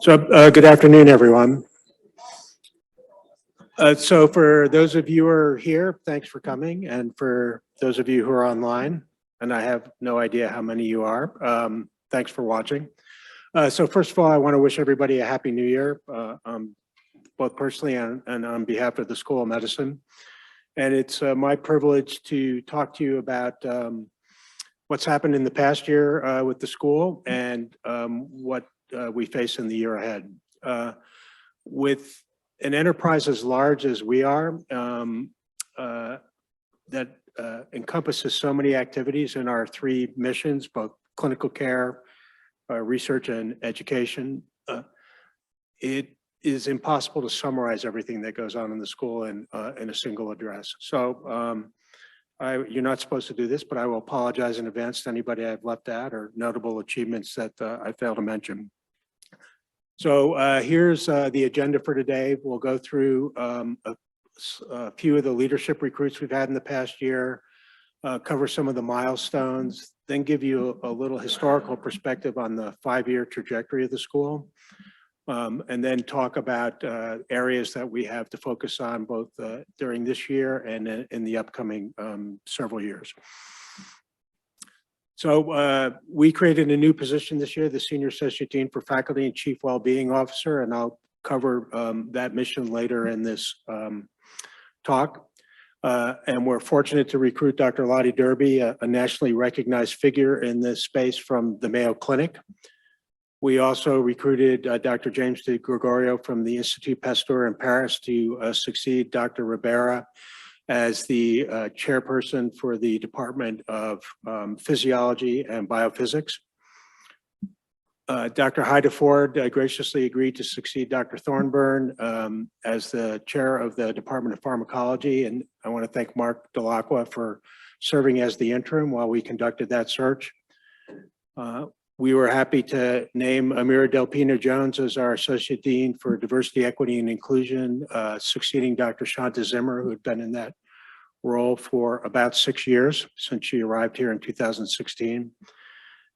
Good afternoon, everyone. So for those of you who are here, thanks for coming. And for those of you who are online, and I have no idea how many you are, thanks for watching. So first of all, I want to wish everybody a happy new year, both personally and on behalf of the School of Medicine. And it's my privilege to talk to you about what's happened in the past year with the school and what we face in the year ahead. With an enterprise as large as we are, that encompasses so many activities in our three missions, both clinical care, research, and education, it is impossible to summarize everything that goes on in the school in a single address. So you're not supposed to do this, but I will apologize in advance to anybody I've left out or notable achievements that I failed to mention. So here's the agenda for today. We'll go through a few of the leadership recruits we've had in the past year, cover some of the milestones, then give you a little historical perspective on the 5-year trajectory of the school, and then talk about areas that we have to focus on both during this year and in the upcoming several years. So we created a new position this year, the Senior Associate Dean for Faculty and Chief Wellbeing Officer, and I'll cover that mission later in this talk. And we're fortunate to recruit Dr. Lottie Derby, a nationally recognized figure in this space from the Mayo Clinic. We also recruited Dr. James de Gregorio from the Institut Pasteur in Paris to succeed Dr. Ribera as the chairperson for the Department of Physiology and Biophysics. Dr. Heideford graciously agreed to succeed Dr. Thornburn as the chair of the Department of Pharmacology, and I want to thank Mark Delacqua for serving as the interim while we conducted that search. We were happy to name Amira Del Pino Jones as our Associate Dean for Diversity, Equity, and Inclusion, succeeding Dr. Shanta Zimmer, who had been in that role for about 6 years since she arrived here in 2016.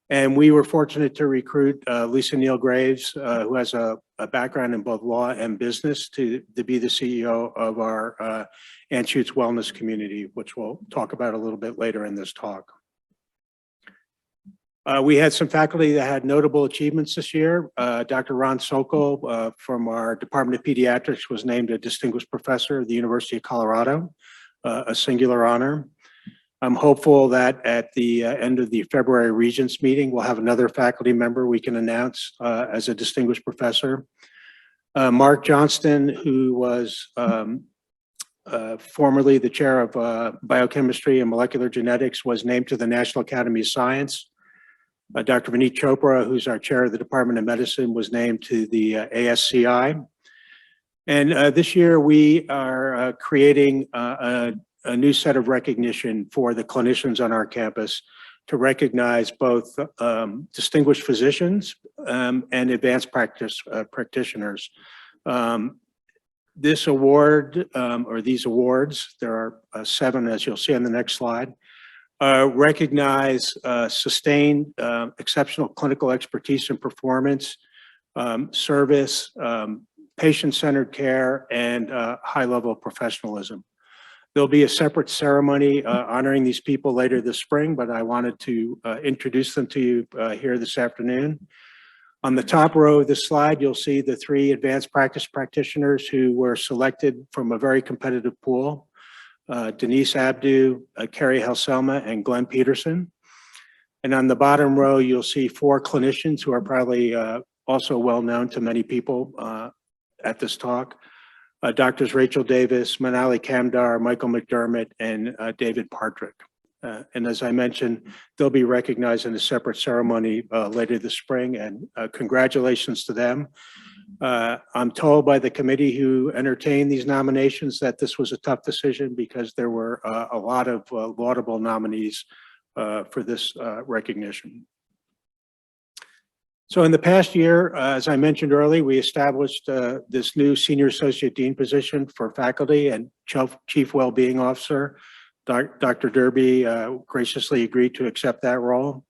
And we were fortunate to recruit Lisa Neal Graves, who has a background in both law and business, to be the CEO of our Anschutz Wellness Community, which we'll talk about a little bit later in this talk. We had some faculty that had notable achievements this year. Dr. Ron Sokol from our Department of Pediatrics was named a distinguished professor at the University of Colorado, a singular honor. I'm hopeful that at the end of the February Regents meeting, we'll have another faculty member we can announce as a distinguished professor. Mark Johnston, who was formerly the chair of biochemistry and molecular genetics, was named to the National Academy of Science. Dr. Vineet Chopra, who's our chair of the Department of Medicine, was named to the ASCI. And this year we are creating a new set of recognition for the clinicians on our campus to recognize both distinguished physicians and advanced practice practitioners. This award, or these awards, there are 7 as you'll see on the next slide, recognize sustained exceptional clinical expertise and performance, service, patient-centered care, and high-level professionalism. There'll be a separate ceremony honoring these people later this spring, but I wanted to introduce them to you here this afternoon. On the top row of this slide, you'll see the 3 advanced practice practitioners who were selected from a very competitive pool. Denise Abdu, Carrie Helselma, and Glenn Peterson. And on the bottom row, you'll see 4 clinicians who are probably also well known to many people at this talk. Doctors Rachel Davis, Manali Kamdar, Michael McDermott, and David Partridge. And as I mentioned, they'll be recognized in a separate ceremony later this spring, and congratulations to them. I'm told by the committee who entertained these nominations that this was a tough decision because there were a lot of laudable nominees for this recognition. So in the past year, as I mentioned earlier, we established this new Senior Associate Dean position for faculty and Chief Wellbeing Officer. Dr. Derby graciously agreed to accept that role.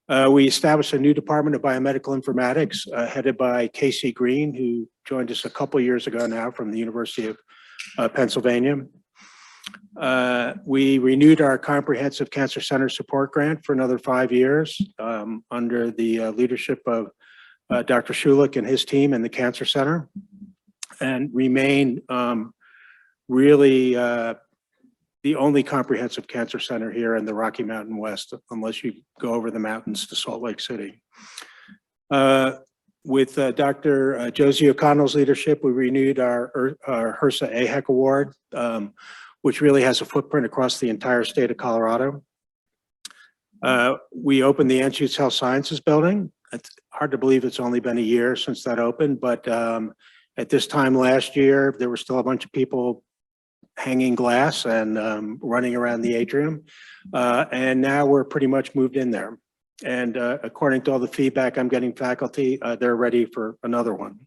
We established a new department of biomedical informatics headed by Casey Green, who joined us a couple years ago now from the University of Pennsylvania. We renewed our comprehensive cancer center support grant for another 5 years under the leadership of Dr. Schulich and his team in the Cancer Center, and remain really the only comprehensive cancer center here in the Rocky Mountain West, unless you go over the mountains to Salt Lake City. With Dr. Josie O'Connell's leadership, we renewed our HRSA AHEC Award, which really has a footprint across the entire state of Colorado. We opened the Anschutz Health Sciences Building. It's hard to believe it's only been a year since that opened, but at this time last year, there were still a bunch of people hanging glass and running around the atrium. And now we're pretty much moved in there. And according to all the feedback I'm getting faculty, they're ready for another one.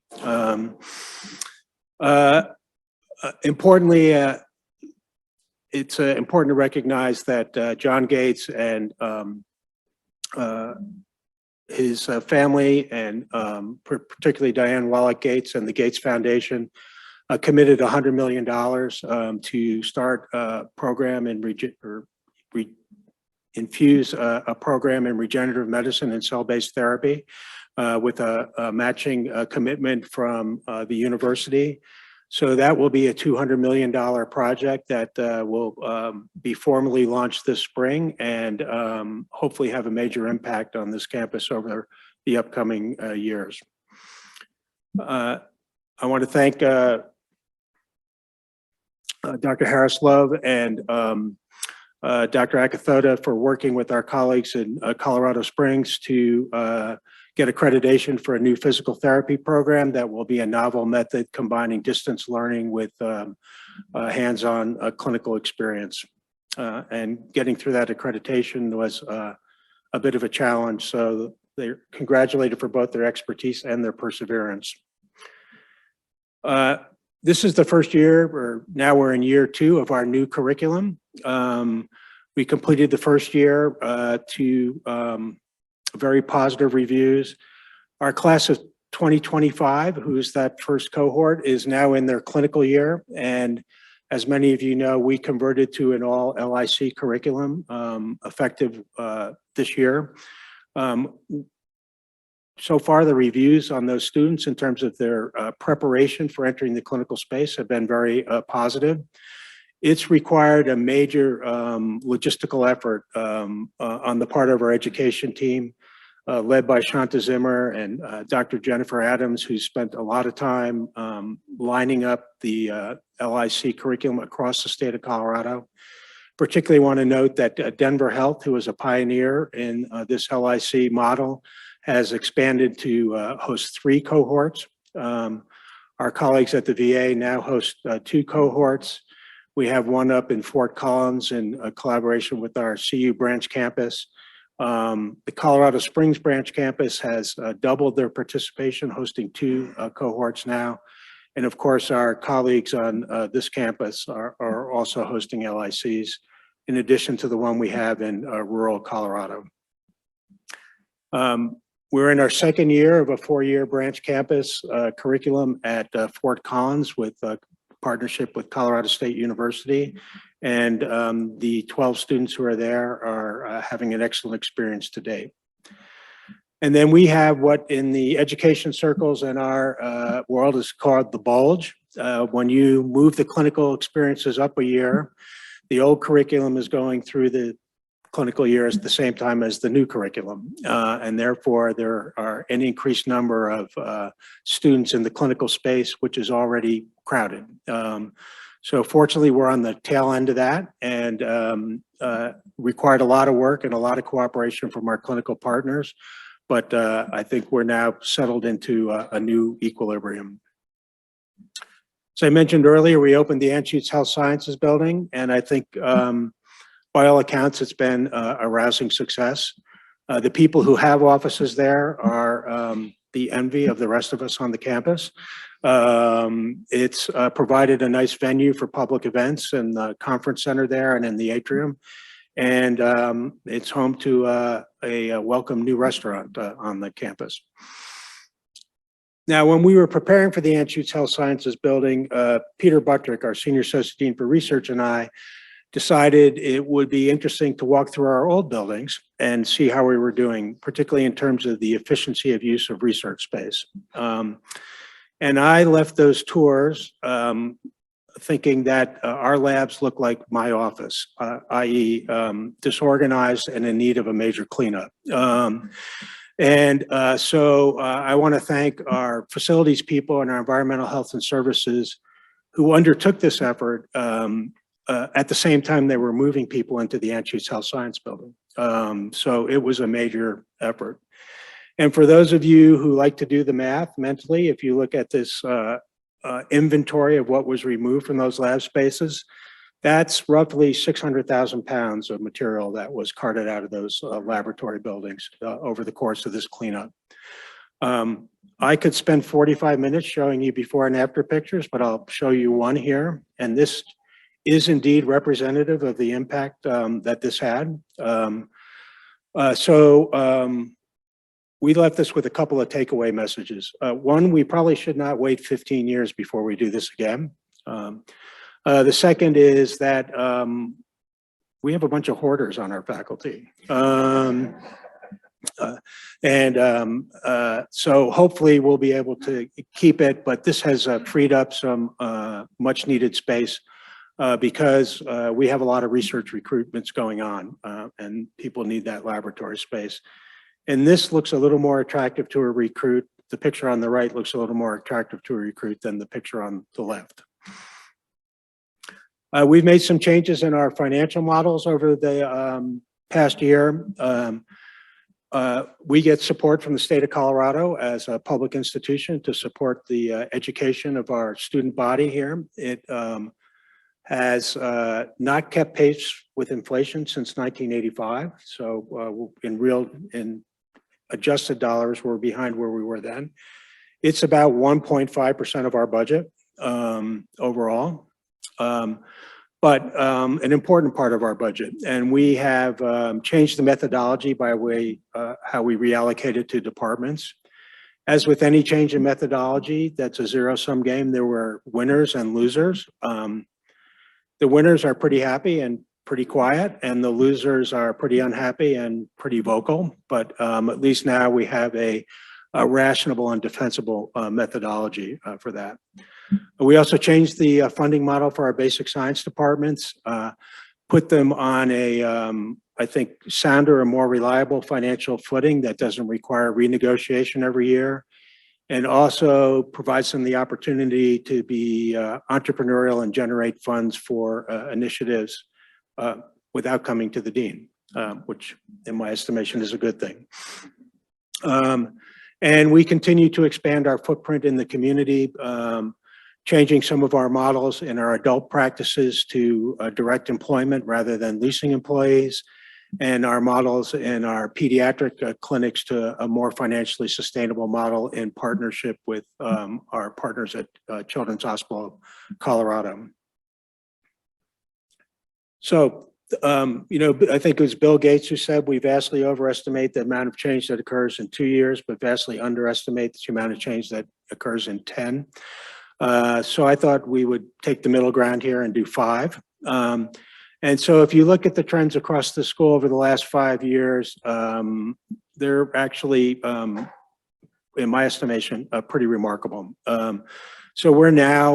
Importantly, it's important to recognize that John Gates and his family, and particularly Diane Wallach Gates and the Gates Foundation, committed $100 million to start a program and infuse a program in regenerative medicine and cell-based therapy with a matching commitment from the university. So that will be a $200 million project that will be formally launched this spring, and hopefully have a major impact on this campus over the upcoming years. I want to thank Dr. Harris Love and Dr. Akathoda for working with our colleagues in Colorado Springs to get accreditation for a new physical therapy program that will be a novel method combining distance learning with hands-on clinical experience. And getting through that accreditation was a bit of a challenge, so they're congratulated for both their expertise and their perseverance. This is the first year, or now we're in year 2 of our new curriculum. We completed the first year to very positive reviews. Our class of 2025, who's that first cohort, is now in their clinical year. And as many of you know, we converted to an all LIC curriculum effective this year. So far, the reviews on those students in terms of their preparation for entering the clinical space have been very positive. It's required a major logistical effort on the part of our education team, led by Shanta Zimmer and Dr. Jennifer Adams, who spent a lot of time lining up the LIC curriculum across the state of Colorado. Particularly want to note that Denver Health, who is a pioneer in this LIC model, has expanded to host 3 cohorts. Our colleagues at the VA now host 2 cohorts. We have one up in Fort Collins in collaboration with our CU branch campus. The Colorado Springs branch campus has doubled their participation, hosting 2 cohorts now. And of course, our colleagues on this campus are also hosting LICs, in addition to the one we have in rural Colorado. We're in our second year of a 4-year branch campus curriculum at Fort Collins with a partnership with Colorado State University. And the 12 students who are there are having an excellent experience to date. And then we have what in the education circles in our world is called the bulge. When you move the clinical experiences up a year, the old curriculum is going through the clinical years at the same time as the new curriculum. And therefore, there are an increased number of students in the clinical space, which is already crowded. So fortunately, we're on the tail end of that, and required a lot of work and a lot of cooperation from our clinical partners. But I think we're now settled into a new equilibrium. So I mentioned earlier, we opened the Anschutz Health Sciences Building, and I think by all accounts, it's been a rousing success. The people who have offices there are the envy of the rest of us on the campus. It's provided a nice venue for public events in the conference center there and in the atrium. and it's home to a welcome new restaurant on the campus. Now, when we were preparing for the Anschutz Health Sciences building, Peter Buttrick, our Senior Associate Dean for Research, and I decided it would be interesting to walk through our old buildings and see how we were doing, particularly in terms of the efficiency of use of research space. And I left those tours thinking that our labs look like my office, i.e. Disorganized and in need of a major cleanup. So I want to thank our facilities people and our environmental health and services who undertook this effort at the same time they were moving people into the Anschutz Health Science building. So it was a major effort. And for those of you who like to do the math mentally, if you look at this inventory of what was removed from those lab spaces, that's roughly 600,000 pounds of material that was carted out of those laboratory buildings over the course of this cleanup. I could spend 45 minutes showing you before and after pictures, but I'll show you one here. And this is indeed representative of the impact that this had. We left this with a couple of takeaway messages. One, we probably should not wait 15 years before we do this again. The second is that we have a bunch of hoarders on our faculty. So hopefully we'll be able to keep it, but this has freed up some much needed space because we have a lot of research recruitments going on and people need that laboratory space. And this looks a little more attractive to a recruit. The picture on the right looks a little more attractive to a recruit than the picture on the left. We've made some changes in our financial models over the past year. We get support from the state of Colorado as a public institution to support the education of our student body here. It has not kept pace with inflation since 1985. So in adjusted dollars, we're behind where we were then. It's about 1.5% of our budget overall. But an important part of our budget. And we have changed the methodology by way how we reallocate it to departments. As with any change in methodology, that's a zero-sum game. There were winners and losers. The winners are pretty happy and pretty quiet, and the losers are pretty unhappy and pretty vocal. But at least now we have a rational and defensible methodology for that. We also changed the funding model for our basic science departments, put them on a, I think, sounder and more reliable financial footing that doesn't require renegotiation every year, and also provides them the opportunity to be entrepreneurial and generate funds for initiatives without coming to the dean, which in my estimation is a good thing. And we continue to expand our footprint in the community, changing some of our models in our adult practices to direct employment rather than leasing employees, and our models in our pediatric clinics to a more financially sustainable model in partnership with our partners at Children's Hospital Colorado. So, I think it was Bill Gates who said we vastly overestimate the amount of change that occurs in 2 years, but vastly underestimate the amount of change that occurs in 10. So I thought we would take the middle ground here and do 5. And so if you look at the trends across the school over the last 5 years, they're actually, in my estimation, pretty remarkable. So we're now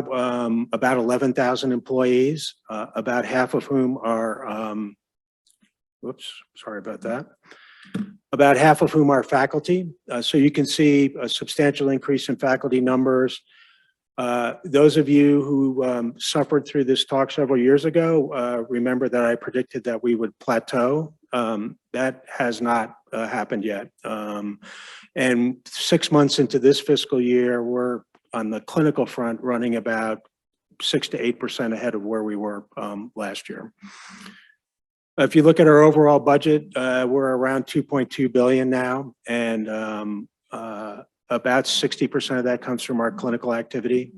about 11,000 employees, about half of whom are, whoops, sorry about that. About half of whom are faculty. So you can see a substantial increase in faculty numbers. Those of you who suffered through this talk several years ago, remember that I predicted that we would plateau. That has not happened yet. And 6 months into this fiscal year, we're on the clinical front running about 6 to 8% ahead of where we were last year. If you look at our overall budget, we're around 2.2 billion now, and about 60% of that comes from our clinical activity.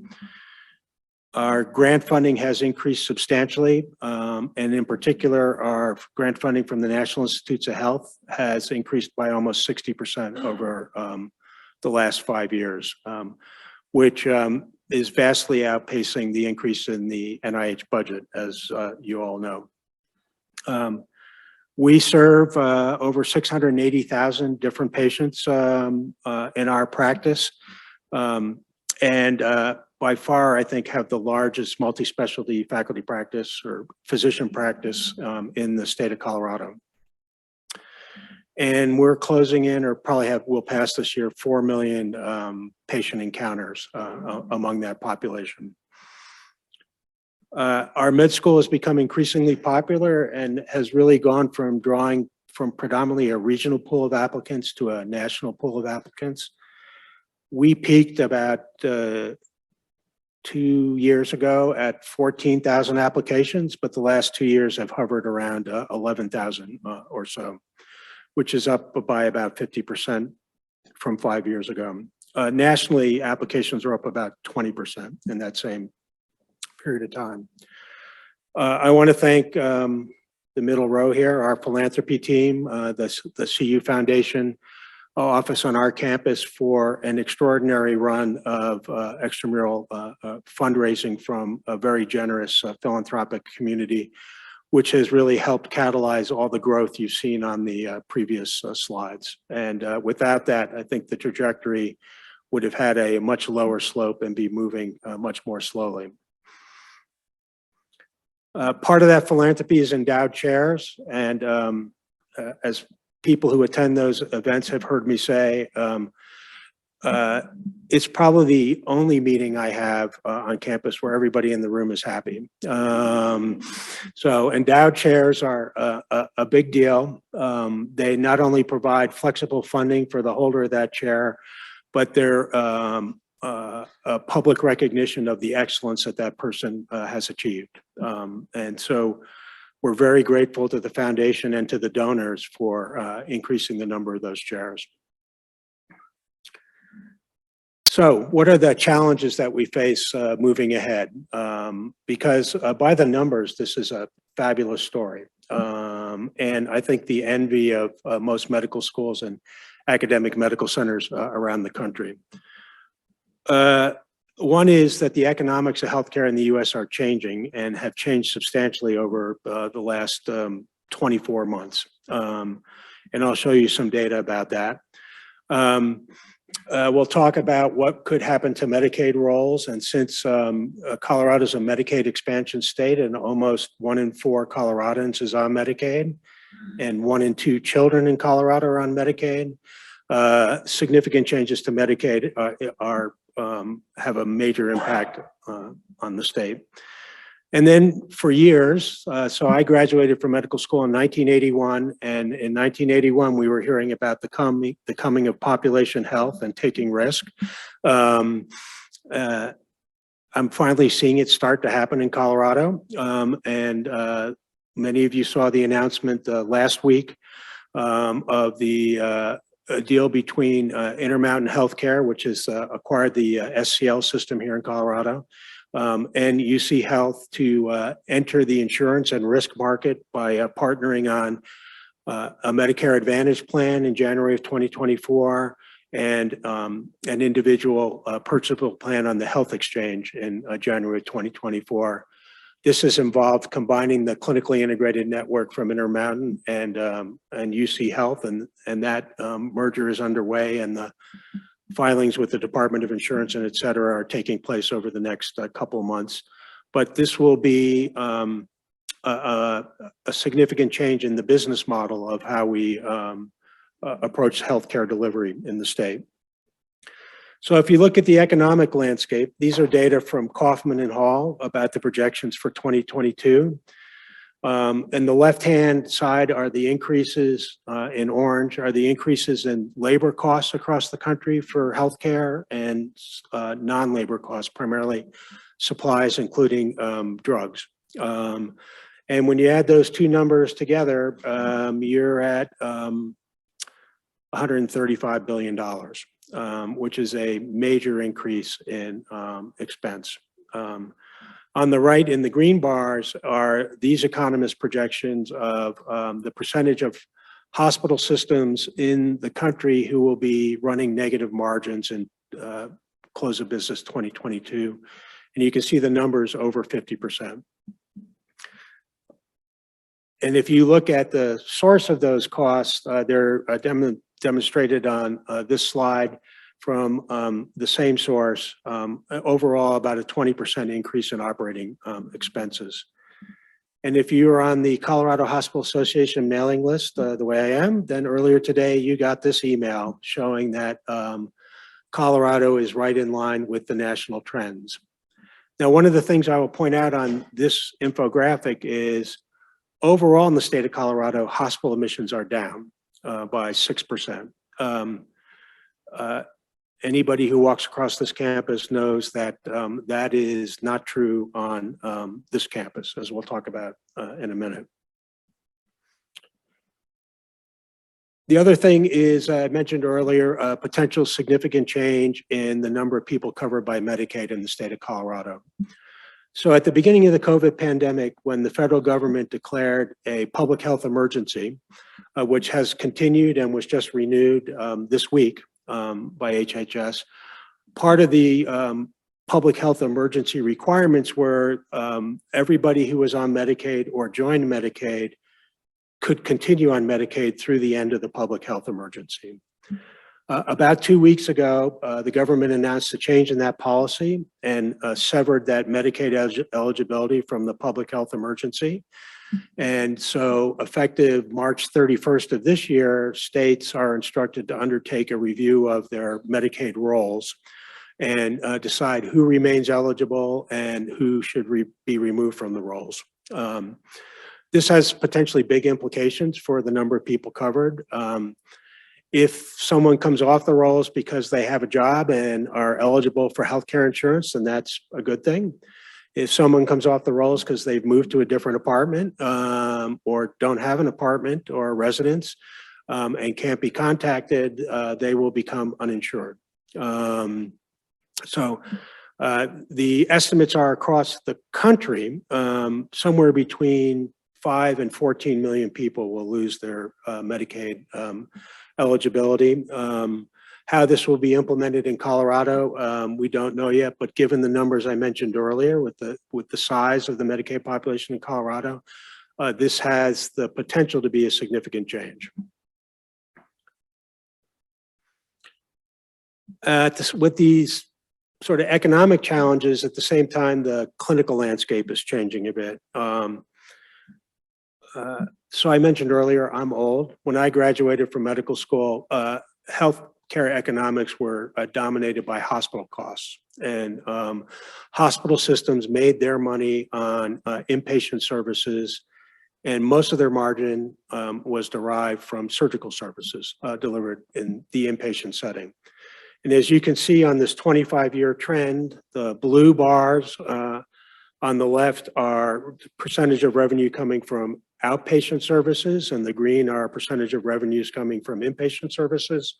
Our grant funding has increased substantially, and in particular, our grant funding from the National Institutes of Health has increased by almost 60% over the last 5 years, which is vastly outpacing the increase in the NIH budget, as you all know. We serve over 680,000 different patients in our practice, and by far, I think, have the largest multi-specialty faculty practice or physician practice in the state of Colorado. And we're closing in, or probably we'll pass this year, 4 million patient encounters among that population. Our med school has become increasingly popular and has really gone from drawing from predominantly a regional pool of applicants to a national pool of applicants. We peaked about 2 years ago at 14,000 applications, but the last 2 years have hovered around 11,000 or so, which is up by about 50% from 5 years ago. Nationally, applications are up about 20% in that same period of time. I want to thank the middle row here, our philanthropy team, the CU Foundation office on our campus, for an extraordinary run of extramural fundraising from a very generous philanthropic community, which has really helped catalyze all the growth you've seen on the previous slides. And without that, I think the trajectory would have had a much lower slope and be moving much more slowly. Part of that philanthropy is endowed chairs, and as people who attend those events have heard me say, it's probably the only meeting I have on campus where everybody in the room is happy. So endowed chairs are a big deal. They not only provide flexible funding for the holder of that chair, but they're a public recognition of the excellence that that person has achieved. And so we're very grateful to the foundation and to the donors for increasing the number of those chairs. So what are the challenges that we face moving ahead? Because by the numbers, this is a fabulous story. And I think the envy of most medical schools and academic medical centers around the country. One is that the economics of healthcare in the US are changing and have changed substantially over the last 24 months. And I'll show you some data about that. We'll talk about what could happen to Medicaid rolls. And since Colorado is a Medicaid expansion state and almost 1 in 4 Coloradans is on Medicaid and 1 in 2 children in Colorado are on Medicaid, significant changes to Medicaid have a major impact on the state. And then for years, so I graduated from medical school in 1981, and in 1981 we were hearing about the coming of population health and taking risk. I'm finally seeing it start to happen in Colorado, and many of you saw the announcement last week of the a deal between Intermountain Healthcare, which has acquired the SCL system here in Colorado, and UC Health to enter the insurance and risk market by partnering on a Medicare Advantage plan in January of 2024 and an individual purchasable plan on the health exchange in January of 2024. This has involved combining the clinically integrated network from Intermountain and UC Health, and that merger is underway, and the filings with the Department of Insurance and et cetera are taking place over the next couple of months. But this will be a significant change in the business model of how we approach healthcare delivery in the state. So if you look at the economic landscape, these are data from Kaufman and Hall about the projections for 2022. And the left-hand side are the increases in orange, are the increases in labor costs across the country for healthcare and non-labor costs, primarily supplies, including drugs. And when you add those two numbers together, you're at $135 billion. Which is a major increase in expense. On the right in the green bars are these economist projections of the percentage of hospital systems in the country who will be running negative margins in close of business 2022. And you can see the numbers over 50%. And if you look at the source of those costs, they're demonstrated on this slide from the same source. Overall, about a 20% increase in operating expenses. And if you are on the Colorado Hospital Association mailing list, the way I am, then earlier today you got this email showing that Colorado is right in line with the national trends. Now, one of the things I will point out on this infographic is overall in the state of Colorado, hospital admissions are down by 6%. Anybody who walks across this campus knows that that is not true on this campus, as we'll talk about in a minute. The other thing is, I mentioned earlier, a potential significant change in the number of people covered by Medicaid in the state of Colorado. So at the beginning of the COVID pandemic, when the federal government declared a public health emergency, which has continued and was just renewed this week by HHS, part of the public health emergency requirements were everybody who was on Medicaid or joined Medicaid could continue on Medicaid through the end of the public health emergency. About 2 weeks ago, the government announced a change in that policy and severed that Medicaid eligibility from the public health emergency. And so effective March 31st of this year, states are instructed to undertake a review of their Medicaid rolls and decide who remains eligible and who should be removed from the rolls. This has potentially big implications for the number of people covered. If someone comes off the rolls because they have a job and are eligible for healthcare insurance, then that's a good thing. If someone comes off the rolls because they've moved to a different apartment or don't have an apartment or a residence and can't be contacted, they will become uninsured. So the estimates are across the country, somewhere between 5 and 14 million people will lose their Medicaid eligibility. How this will be implemented in Colorado, we don't know yet, but given the numbers I mentioned earlier with the size of the Medicaid population in Colorado, this has the potential to be a significant change. With these sort of economic challenges, at the same time, the clinical landscape is changing a bit. So I mentioned earlier, I'm old. When I graduated from medical school, healthcare economics were dominated by hospital costs. And hospital systems made their money on inpatient services, and most of their margin was derived from surgical services delivered in the inpatient setting. And as you can see on this 25-year trend, the blue bars on the left are percentage of revenue coming from outpatient services, and the green are percentage of revenues coming from inpatient services.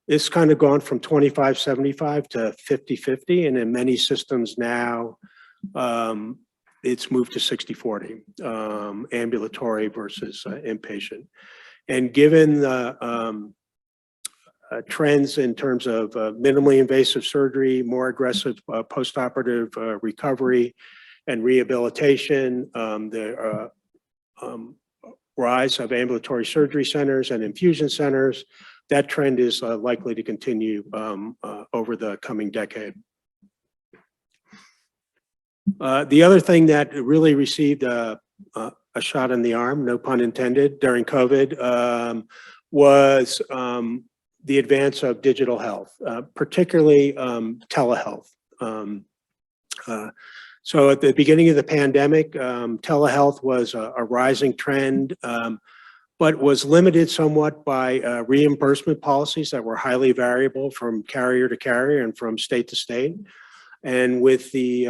It's kind of gone from 25-75 to 50-50, and in many systems now, it's moved to 60-40, ambulatory versus inpatient. And given the trends in terms of minimally invasive surgery, more aggressive postoperative recovery and rehabilitation, the rise of ambulatory surgery centers and infusion centers, that trend is likely to continue over the coming decade. The other thing that really received a shot in the arm, no pun intended, during COVID was the advance of digital health, particularly telehealth. So at the beginning of the pandemic, telehealth was a rising trend, but was limited somewhat by reimbursement policies that were highly variable from carrier to carrier and from state to state. And with the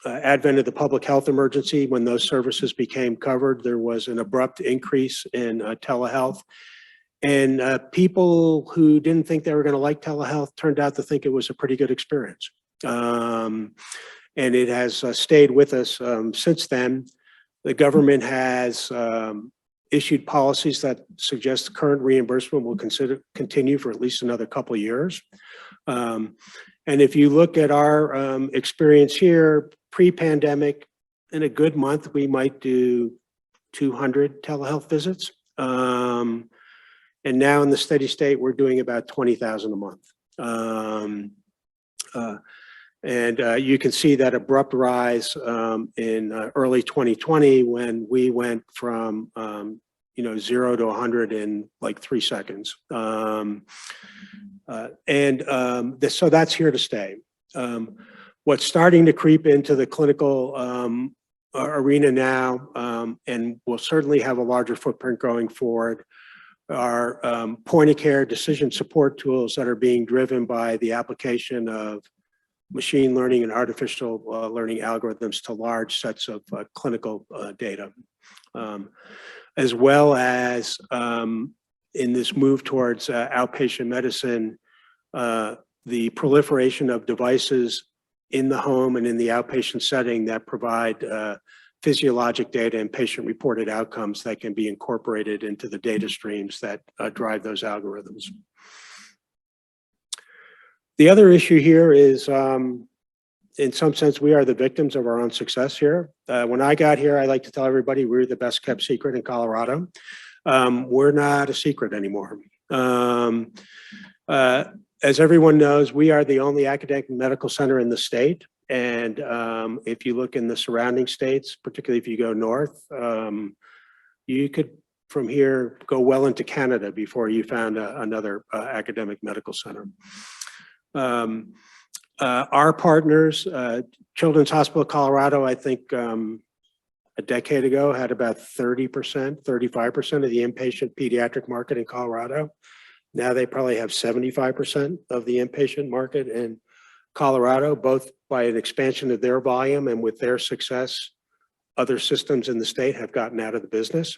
advent of the public health emergency, when those services became covered, there was an abrupt increase in telehealth. And people who didn't think they were going to like telehealth turned out to think it was a pretty good experience. and it has stayed with us since then. The government has issued policies that suggest the current reimbursement will continue for at least another couple of years. And if you look at our experience here, pre-pandemic, in a good month, we might do 200 telehealth visits. And now in the steady state, we're doing about 20,000 a month. You can see that abrupt rise in early 2020 when we went from 0 to 100 in like 3 seconds. So that's here to stay. What's starting to creep into the clinical arena now, and will certainly have a larger footprint going forward, are point of care decision support tools that are being driven by the application of machine learning and artificial learning algorithms to large sets of clinical data, as well as in this move towards outpatient medicine, the proliferation of devices in the home and in the outpatient setting that provide physiologic data and patient-reported outcomes that can be incorporated into the data streams that drive those algorithms. The other issue here is, in some sense, we are the victims of our own success here. When I got here, I like to tell everybody we were the best kept secret in Colorado. We're not a secret anymore. As everyone knows, we are the only academic medical center in the state. And if you look in the surrounding states, particularly if you go north, you could from here go well into Canada before you found another academic medical center. Our partners, Children's Hospital of Colorado, I think a decade ago had about 30%, 35% of the inpatient pediatric market in Colorado. Now they probably have 75% of the inpatient market in Colorado, both by an expansion of their volume and with their success. Other systems in the state have gotten out of the business.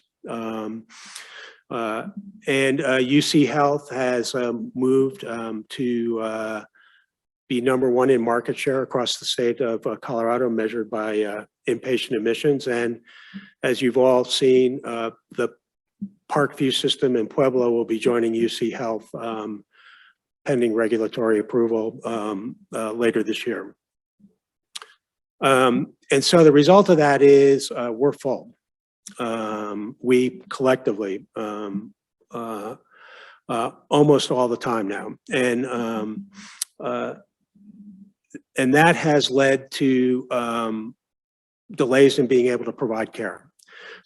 UC Health has moved to be #1 in market share across the state of Colorado, measured by inpatient admissions. And as you've all seen, the Parkview system in Pueblo will be joining UC Health pending regulatory approval later this year. And so the result of that is we're full. We collectively, almost all the time now. And that has led to delays in being able to provide care.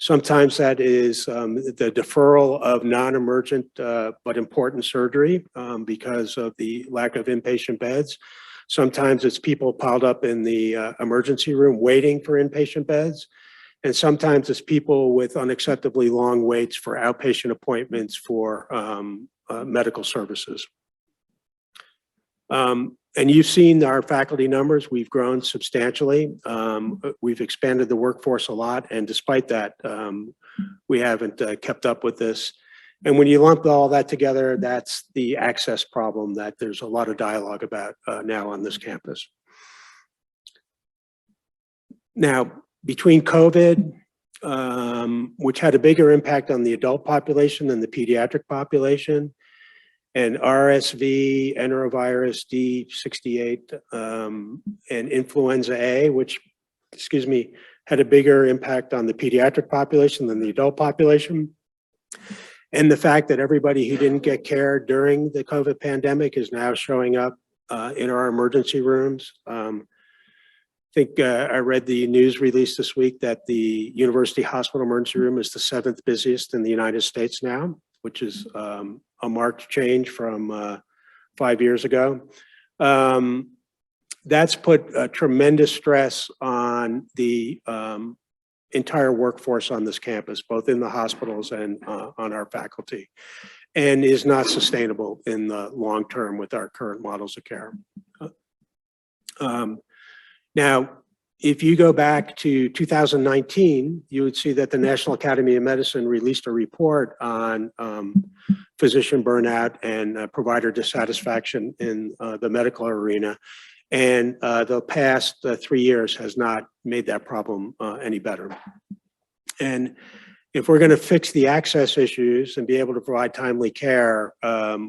Sometimes that is the deferral of non-emergent but important surgery because of the lack of inpatient beds. Sometimes it's people piled up in the emergency room waiting for inpatient beds. And sometimes it's people with unacceptably long waits for outpatient appointments for medical services. And you've seen our faculty numbers. We've grown substantially. We've expanded the workforce a lot. And despite that, we haven't kept up with this. And when you lump all that together, that's the access problem that there's a lot of dialogue about now on this campus. Now, between COVID, which had a bigger impact on the adult population than the pediatric population, and RSV, enterovirus D68, and influenza A, which, had a bigger impact on the pediatric population than the adult population. And the fact that everybody who didn't get care during the COVID pandemic is now showing up in our emergency rooms. I think I read the news release this week that the University Hospital emergency room is the 7th busiest in the United States now, which is a marked change from 5 years ago. That's put a tremendous stress on the entire workforce on this campus, both in the hospitals and on our faculty, and is not sustainable in the long term with our current models of care. Now, if you go back to 2019, you would see that the National Academy of Medicine released a report on physician burnout and provider dissatisfaction in the medical arena. And the past 3 years has not made that problem any better. And if we're going to fix the access issues and be able to provide timely care,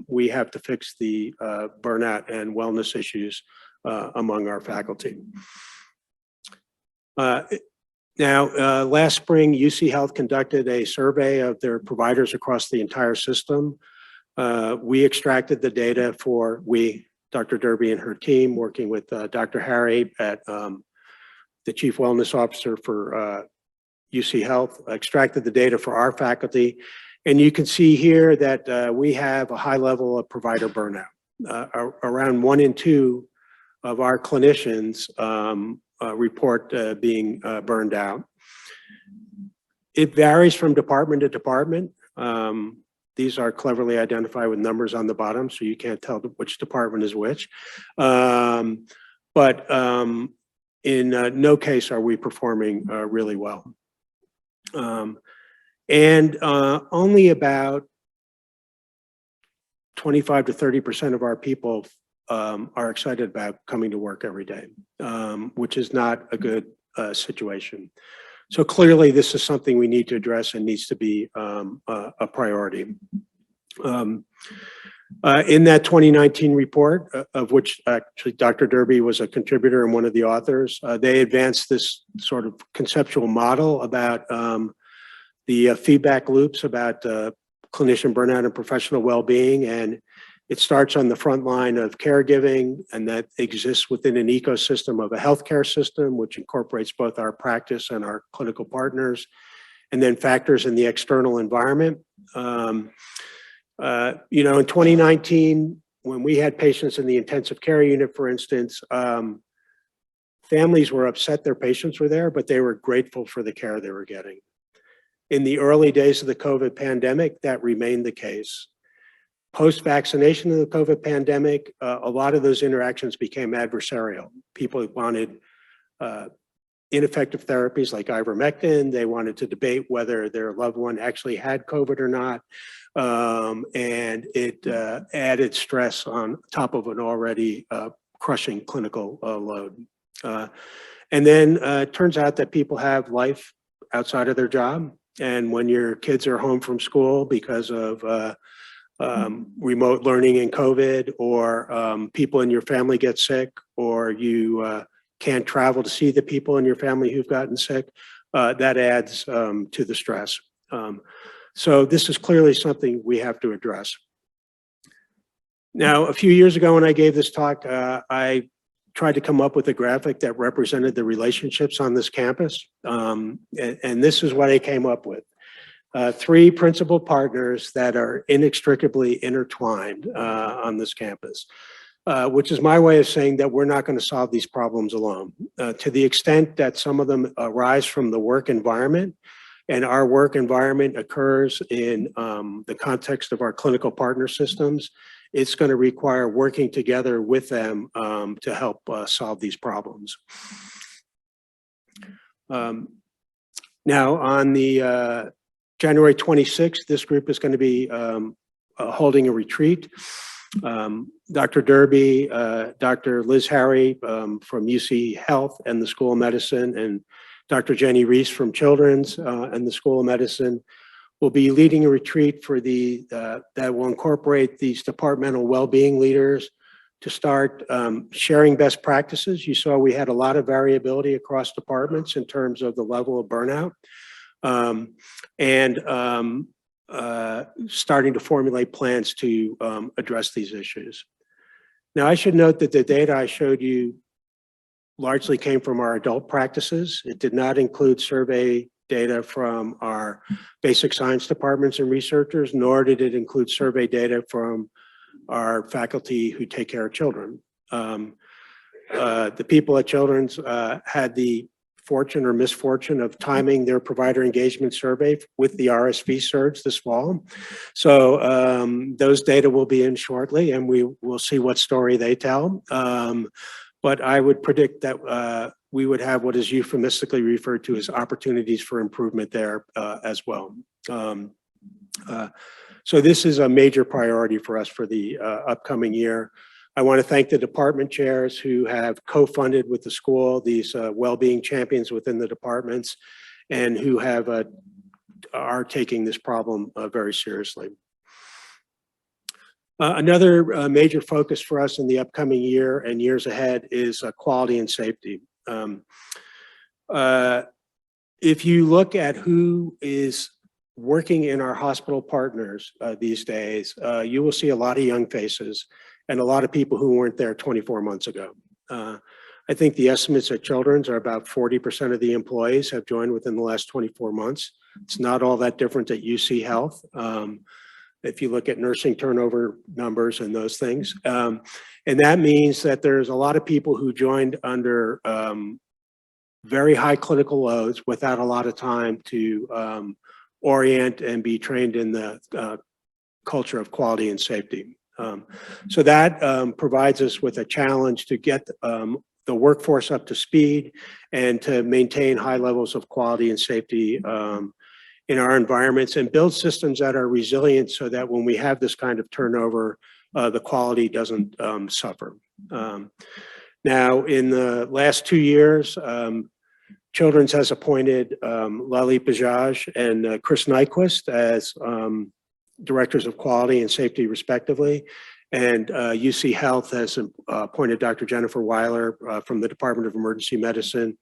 we have to fix the burnout and wellness issues among our faculty. Now, last spring, UC Health conducted a survey of their providers across the entire system. We extracted the data Dr. Derby and her team, working with Dr. Harry at the Chief Wellness Officer for UC Health, extracted the data for our faculty. And you can see here that we have a high level of provider burnout. Around 1 in 2 of our clinicians report being burned out. It varies from department to department. These are cleverly identified with numbers on the bottom, so you can't tell which department is which. But in no case are we performing really well. Only about 25 to 30% of our people are excited about coming to work every day, which is not a good situation. So clearly this is something we need to address and needs to be a priority. In that 2019 report, of which actually Dr. Derby was a contributor and one of the authors, they advanced this sort of conceptual model about the feedback loops about clinician burnout and professional well-being. And it starts on the front line of caregiving, and that exists within an ecosystem of a healthcare system, which incorporates both our practice and our clinical partners, and then factors in the external environment. You know, in 2019, when we had patients in the intensive care unit, for instance, families were upset their patients were there, but they were grateful for the care they were getting. In the early days of the COVID pandemic, that remained the case. Post-vaccination of the COVID pandemic, a lot of those interactions became adversarial. People wanted ineffective therapies like ivermectin. They wanted to debate whether their loved one actually had COVID or not. And it added stress on top of an already crushing clinical load. And then it turns out that people have life outside of their job. And when your kids are home from school because of remote learning and COVID, or people in your family get sick, or you can't travel to see the people in your family who've gotten sick, that adds to the stress. So this is clearly something we have to address. Now, a few years ago when I gave this talk, I tried to come up with a graphic that represented the relationships on this campus. And this is what I came up with. 3 principal partners that are inextricably intertwined on this campus, which is my way of saying that we're not going to solve these problems alone. To the extent that some of them arise from the work environment, and our work environment occurs in the context of our clinical partner systems, it's going to require working together with them to help solve these problems. Now, on the January 26th, this group is going to be holding a retreat. Dr. Derby, Dr. Liz Harry from UC Health and the School of Medicine, and Dr. Jenny Reese from Children's and the School of Medicine will be leading a retreat for that will incorporate these departmental well-being leaders to start sharing best practices. You saw we had a lot of variability across departments in terms of the level of burnout, and starting to formulate plans to address these issues. Now, I should note that the data I showed you largely came from our adult practices. It did not include survey data from our basic science departments and researchers, nor did it include survey data from our faculty who take care of children. The people at Children's had the fortune or misfortune of timing their provider engagement survey with the RSV surge this fall. So those data will be in shortly, and we will see what story they tell. But I would predict that we would have what is euphemistically referred to as opportunities for improvement there as well. So this is a major priority for us for the upcoming year. I want to thank the department chairs who have co-funded with the school these well-being champions within the departments and who have are taking this problem very seriously. Another major focus for us in the upcoming year and years ahead is quality and safety. If you look at who is working in our hospital partners these days, you will see a lot of young faces and a lot of people who weren't there 24 months ago. I think the estimates at Children's are about 40% of the employees have joined within the last 24 months. It's not all that different at UC Health. If you look at nursing turnover numbers and those things. And that means that there's a lot of people who joined under very high clinical loads without a lot of time to orient and be trained in the culture of quality and safety. So that provides us with a challenge to get the workforce up to speed and to maintain high levels of quality and safety in our environments and build systems that are resilient so that when we have this kind of turnover, the quality doesn't suffer. Now, in the last 2 years, Children's has appointed Reilly and Chris Nyquist as directors of quality and safety respectively. And UC Health has appointed Dr. Jennifer Weiler from the Department of Emergency Medicine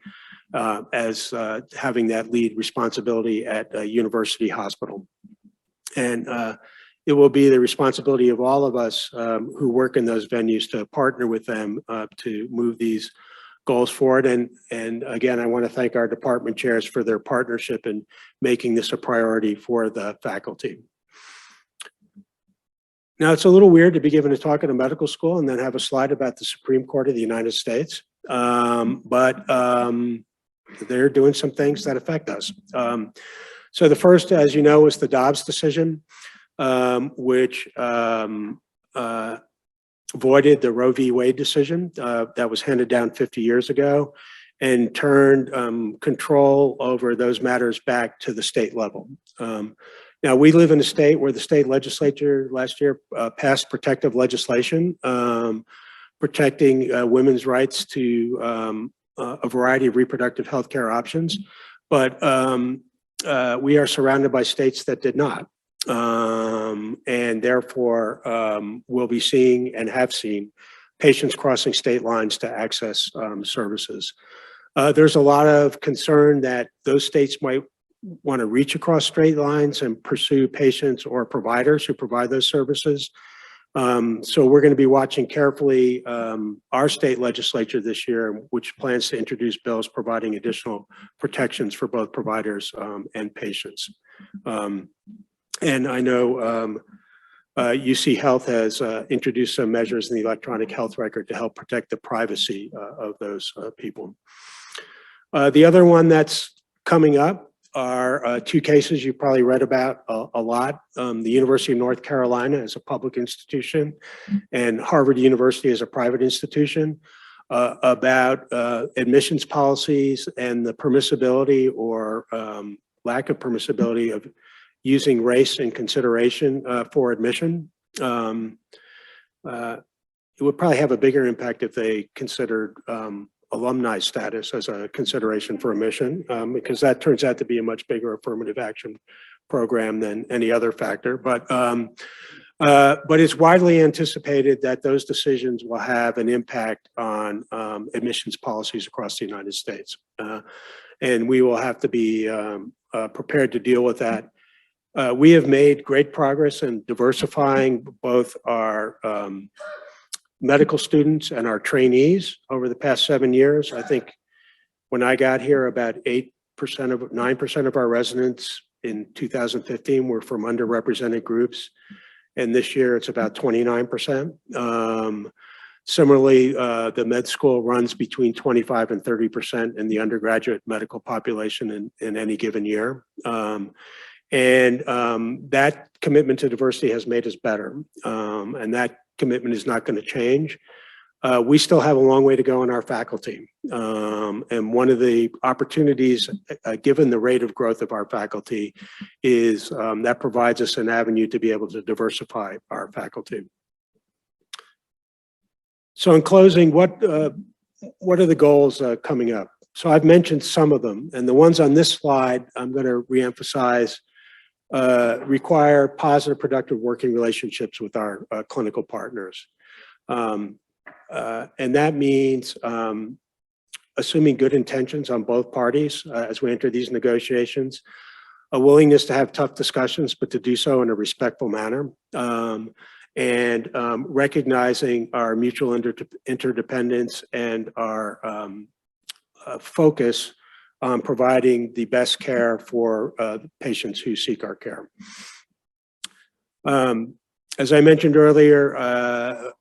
as having that lead responsibility at a university hospital. And it will be the responsibility of all of us who work in those venues to partner with them to move these goals forward. And again, I want to thank our department chairs for their partnership in making this a priority for the faculty. Now, it's a little weird to be given a talk at a medical school and then have a slide about the Supreme Court of the United States, but they're doing some things that affect us. So the first, as you know, is the Dobbs decision, which voided the Roe v. Wade decision that was handed down 50 years ago and turned control over those matters back to the state level. Now, we live in a state where the state legislature last year passed protective legislation protecting women's rights to a variety of reproductive health care options, but we are surrounded by states that did not. And therefore, we'll be seeing and have seen patients crossing state lines to access services. There's a lot of concern that those states might want to reach across state lines and pursue patients or providers who provide those services. So we're going to be watching carefully our state legislature this year, which plans to introduce bills providing additional protections for both providers and patients. And I know UC Health has introduced some measures in the electronic health record to help protect the privacy of those people. The other one that's coming up are two cases you probably read about a lot. The University of North Carolina is a public institution and Harvard University is a private institution about admissions policies and the permissibility or lack of permissibility of using race in consideration for admission. It would probably have a bigger impact if they considered alumni status as a consideration for admission, because that turns out to be a much bigger affirmative action program than any other factor. But it's widely anticipated that those decisions will have an impact on admissions policies across the United States. And we will have to be prepared to deal with that. We have made great progress in diversifying both our medical students and our trainees over the past 7 years. I think when I got here, about 9% of our residents in 2015 were from underrepresented groups. And this year it's about 29%. Similarly, the med school runs between 25 and 30% in the undergraduate medical population in any given year. That commitment to diversity has made us better. And that commitment is not going to change. We still have a long way to go in our faculty. And one of the opportunities, given the rate of growth of our faculty, is that provides us an avenue to be able to diversify our faculty. So in closing, what are the goals coming up? So I've mentioned some of them, and the ones on this slide I'm going to reemphasize require positive, productive working relationships with our clinical partners. And that means assuming good intentions on both parties as we enter these negotiations, a willingness to have tough discussions, but to do so in a respectful manner, and recognizing our mutual interdependence and our focus on providing the best care for patients who seek our care. As I mentioned earlier,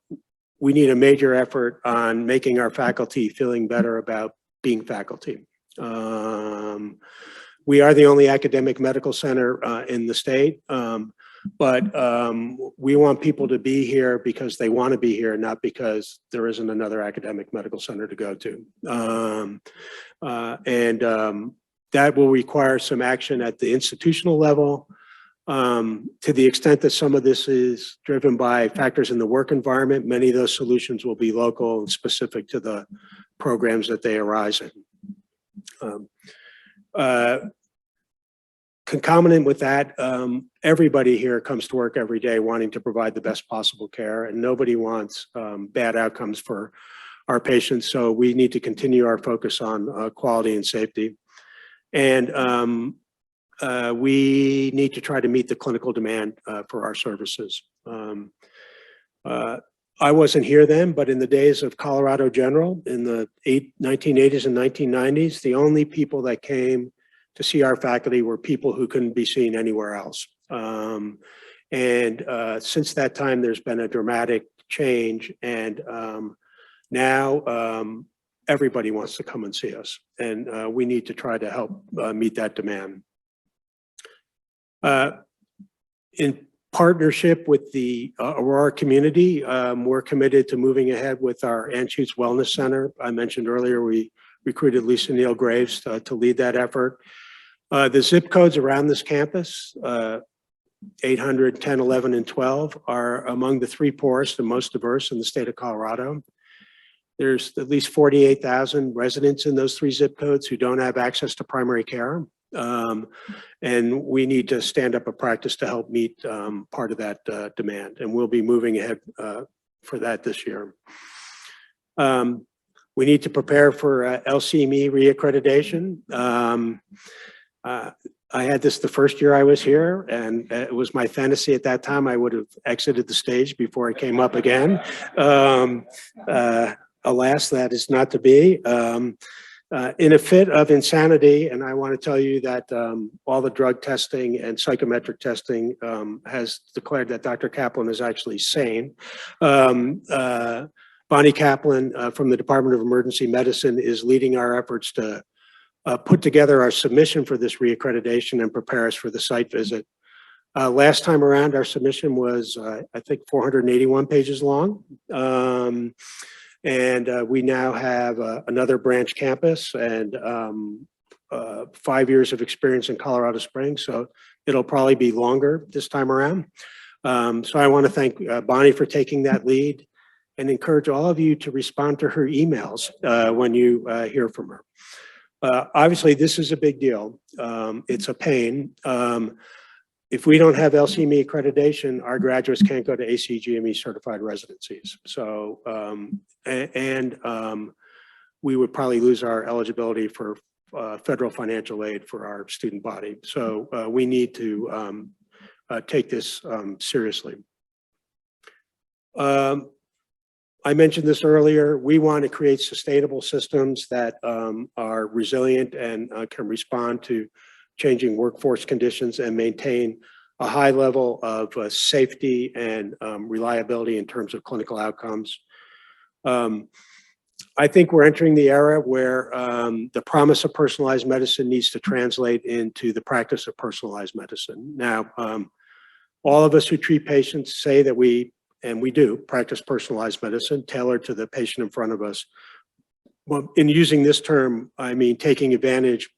we need a major effort on making our faculty feeling better about being faculty. We are the only academic medical center in the state, but we want people to be here because they want to be here, not because there isn't another academic medical center to go to. That will require some action at the institutional level. To the extent that some of this is driven by factors in the work environment, many of those solutions will be local and specific to the programs that they arise in. Concomitant with that, everybody here comes to work every day wanting to provide the best possible care, and nobody wants bad outcomes for our patients. So we need to continue our focus on quality and safety. And we need to try to meet the clinical demand for our services. I wasn't here then, but in the days of Colorado General in the 1980s and 1990s, the only people that came to see our faculty were people who couldn't be seen anywhere else. Since that time, there's been a dramatic change, and now everybody wants to come and see us, and we need to try to help meet that demand. In partnership with the Aurora community, we're committed to moving ahead with our Anschutz Wellness Center. I mentioned earlier we recruited Lisa Neal Graves to lead that effort. The zip codes around this campus, 800, 10, 11, and 12, are among the 3 poorest and most diverse in the state of Colorado. There's at least 48,000 residents in those 3 zip codes who don't have access to primary care. And we need to stand up a practice to help meet part of that demand. And we'll be moving ahead for that this year. We need to prepare for LCME reaccreditation. I had this the first year I was here, and it was my fantasy at that time I would have exited the stage before I came up again. Alas, that is not to be. In a fit of insanity, and I want to tell you that all the drug testing and psychometric testing has declared that Dr. Kaplan is actually sane. Bonnie Kaplan from the Department of Emergency Medicine is leading our efforts to put together our submission for this reaccreditation and prepare us for the site visit. Last time around, our submission was, I think, 481 pages long. We now have another branch campus and 5 years of experience in Colorado Springs, so it'll probably be longer this time around. So I want to thank Bonnie for taking that lead and encourage all of you to respond to her emails when you hear from her. Obviously, this is a big deal. It's a pain. If we don't have LCME accreditation, our graduates can't go to ACGME certified residencies. So, we would probably lose our eligibility for federal financial aid for our student body. So we need to take this seriously. I mentioned this earlier. We want to create sustainable systems that are resilient and can respond to changing workforce conditions and maintain a high level of safety and reliability in terms of clinical outcomes. I think we're entering the era where the promise of personalized medicine needs to translate into the practice of personalized medicine. Now, all of us who treat patients say that we do practice personalized medicine tailored to the patient in front of us. Well, in using this term, I mean taking advantage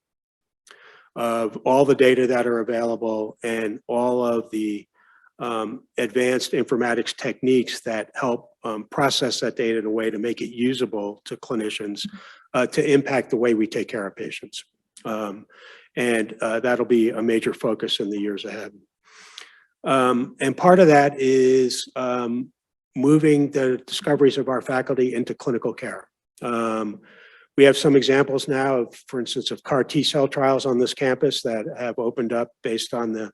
of all the data that are available and all of the advanced informatics techniques that help process that data in a way to make it usable to clinicians to impact the way we take care of patients. And that'll be a major focus in the years ahead. And part of that is moving the discoveries of our faculty into clinical care. We have some examples now of, for instance, of CAR T-cell trials on this campus that have opened up based on the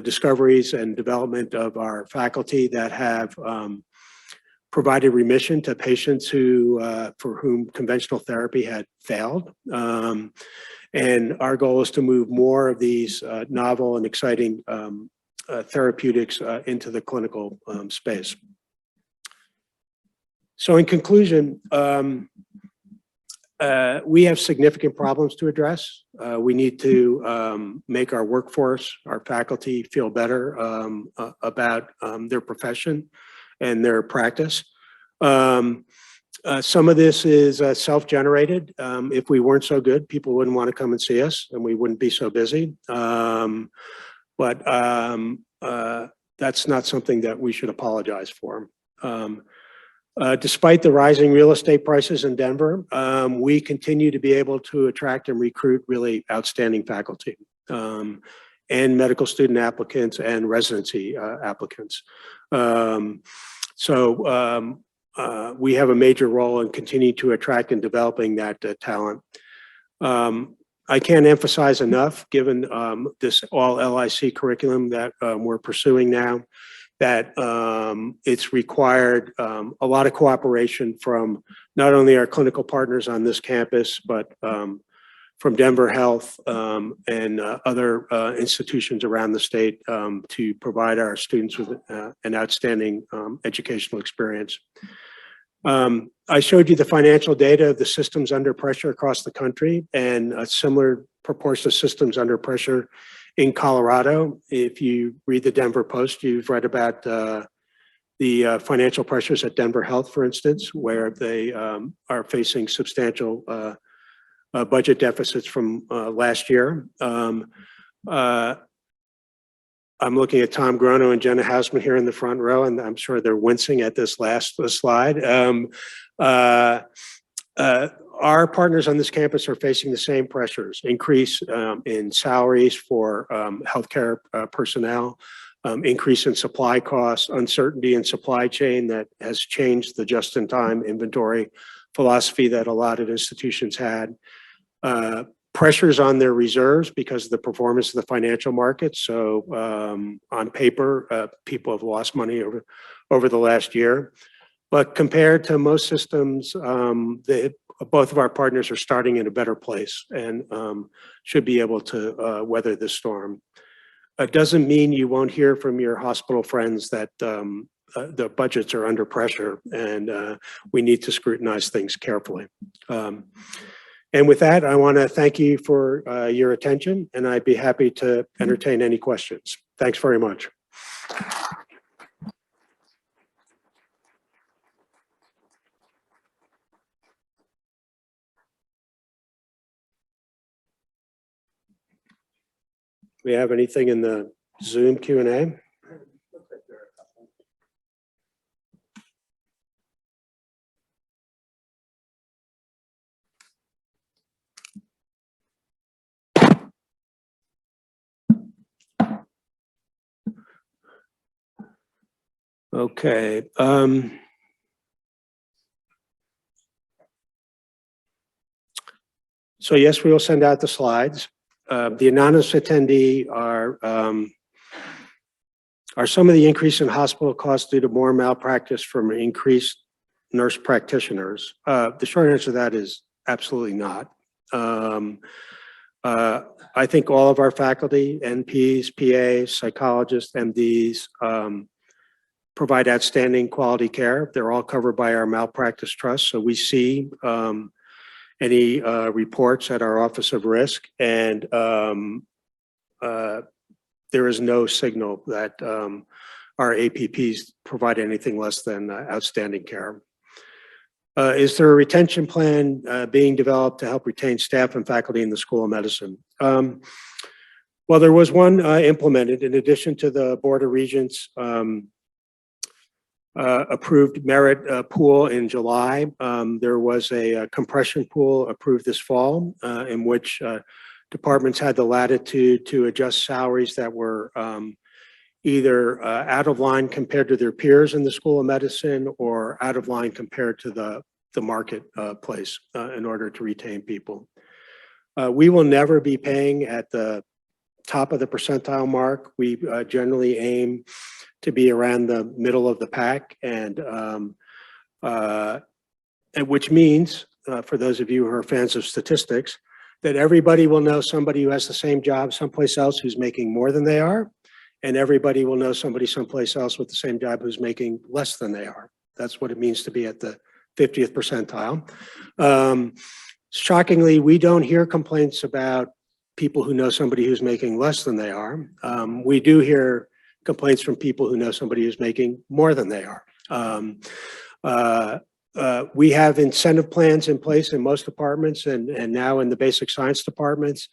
discoveries and development of our faculty that have provided remission to patients who, for whom conventional therapy had failed. And our goal is to move more of these novel and exciting therapeutics into the clinical space. So in conclusion, we have significant problems to address. We need to make our workforce, our faculty feel better about their profession and their practice. Some of this is self-generated. If we weren't so good, people wouldn't want to come and see us and we wouldn't be so busy. But that's not something that we should apologize for. Despite the rising real estate prices in Denver, we continue to be able to attract and recruit really outstanding faculty and medical student applicants and residency applicants. We have a major role in continuing to attract and developing that talent. I can't emphasize enough, given this all LIC curriculum that we're pursuing now, that it's required a lot of cooperation from not only our clinical partners on this campus, but from Denver Health and other institutions around the state to provide our students with an outstanding educational experience. I showed you the financial data of the systems under pressure across the country and a similar proportion of systems under pressure in Colorado. If you read the Denver Post, you've read about the financial pressures at Denver Health, for instance, where they are facing substantial budget deficits from last year. I'm looking at Tom Grono and Jenna Hausman here in the front row, and I'm sure they're wincing at this last slide. Our partners on this campus are facing the same pressures: increase in salaries for healthcare personnel, increase in supply costs, uncertainty in supply chain that has changed the just-in-time inventory philosophy that a lot of institutions had. Pressures on their reserves because of the performance of the financial markets. So on paper, people have lost money over the last year. But compared to most systems, both of our partners are starting in a better place and should be able to weather this storm. It doesn't mean you won't hear from your hospital friends that the budgets are under pressure and we need to scrutinize things carefully. And with that, I want to thank you for your attention, and I'd be happy to entertain any questions. Thanks very much. We have anything in the Zoom Q&A? Okay. So yes, we will send out the slides. The anonymous attendee are some of the increase in hospital costs due to more malpractice from increased nurse practitioners? The short answer to that is absolutely not. I think all of our faculty, NPs, PAs, psychologists, MDs, provide outstanding quality care. They're all covered by our malpractice trust. So we see any reports at our Office of Risk, and there is no signal that our APPs provide anything less than outstanding care. Is there a retention plan being developed to help retain staff and faculty in the School of Medicine? Well, there was one implemented in addition to the Board of Regents approved merit pool in July. There was a compression pool approved this fall in which departments had the latitude to adjust salaries that were either out of line compared to their peers in the School of Medicine or out of line compared to the marketplace in order to retain people. We will never be paying at the top of the percentile mark. We generally aim to be around the middle of the pack, and which means, for those of you who are fans of statistics, that everybody will know somebody who has the same job someplace else who's making more than they are, and everybody will know somebody someplace else with the same job who's making less than they are. That's what it means to be at the 50th percentile. Shockingly, we don't hear complaints about people who know somebody who's making less than they are. We do hear complaints from people who know somebody who's making more than they are. We have incentive plans in place in most departments and now in the basic science departments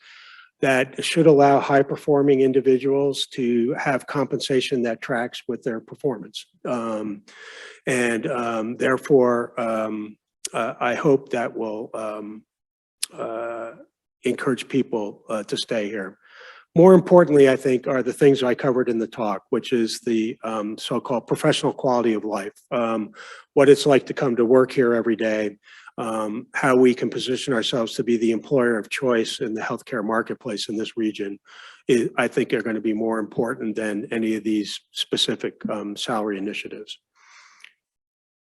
that should allow high-performing individuals to have compensation that tracks with their performance. Therefore, I hope that will encourage people to stay here. More importantly, I think, are the things I covered in the talk, which is the so-called professional quality of life, what it's like to come to work here every day, how we can position ourselves to be the employer of choice in the healthcare marketplace in this region, I think are going to be more important than any of these specific salary initiatives.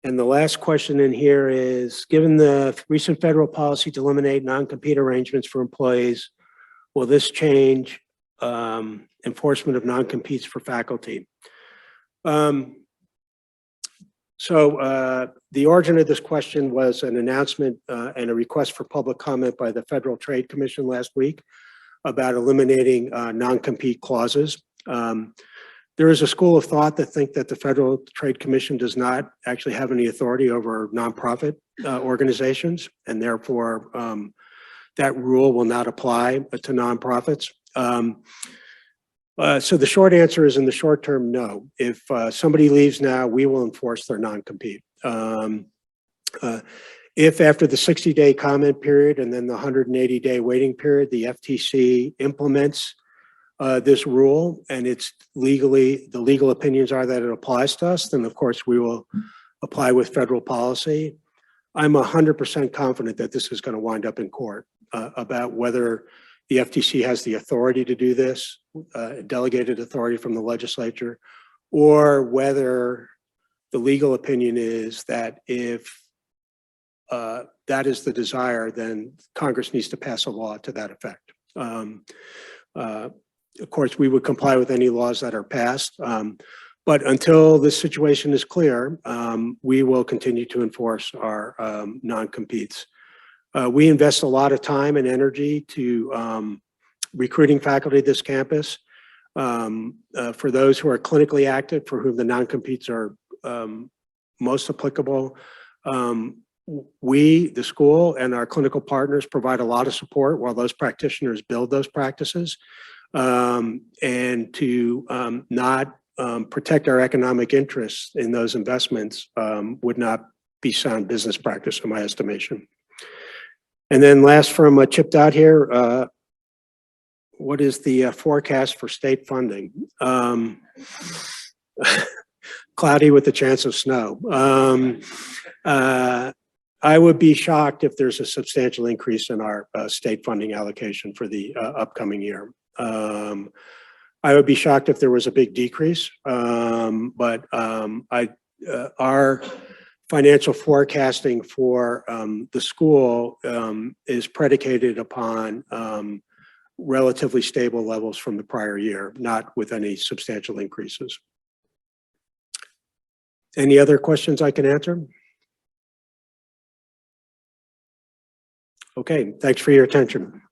And the last question in here is, given the recent federal policy to eliminate non-compete arrangements for employees, will this change enforcement of non-competes for faculty? The origin of this question was an announcement and a request for public comment by the Federal Trade Commission last week about eliminating non-compete clauses. There is a school of thought that think that the Federal Trade Commission does not actually have any authority over nonprofit organizations, and therefore that rule will not apply to nonprofits. So the short answer is, in the short term, no. If somebody leaves now, we will enforce their non-compete. If after the 60-day comment period and then the 180-day waiting period, the FTC implements this rule and it's legally, the legal opinions are that it applies to us, then of course we will apply with federal policy. I'm 100% confident that this is going to wind up in court about whether the FTC has the authority to do this, delegated authority from the legislature, or whether the legal opinion is that if that is the desire, then Congress needs to pass a law to that effect. Of course, we would comply with any laws that are passed, but until this situation is clear, we will continue to enforce our non-competes. We invest a lot of time and energy to recruiting faculty at this campus. For those who are clinically active, for whom the non-competes are most applicable, we, the school, and our clinical partners provide a lot of support while those practitioners build those practices. And to not protect our economic interests in those investments would not be sound business practice, in my estimation. And then last from Chip Dot here, what is the forecast for state funding? Cloudy with the chance of snow. I would be shocked if there's a substantial increase in our state funding allocation for the upcoming year. I would be shocked if there was a big decrease, but our financial forecasting for the school is predicated upon relatively stable levels from the prior year, not with any substantial increases. Any other questions I can answer? Okay, thanks for your attention.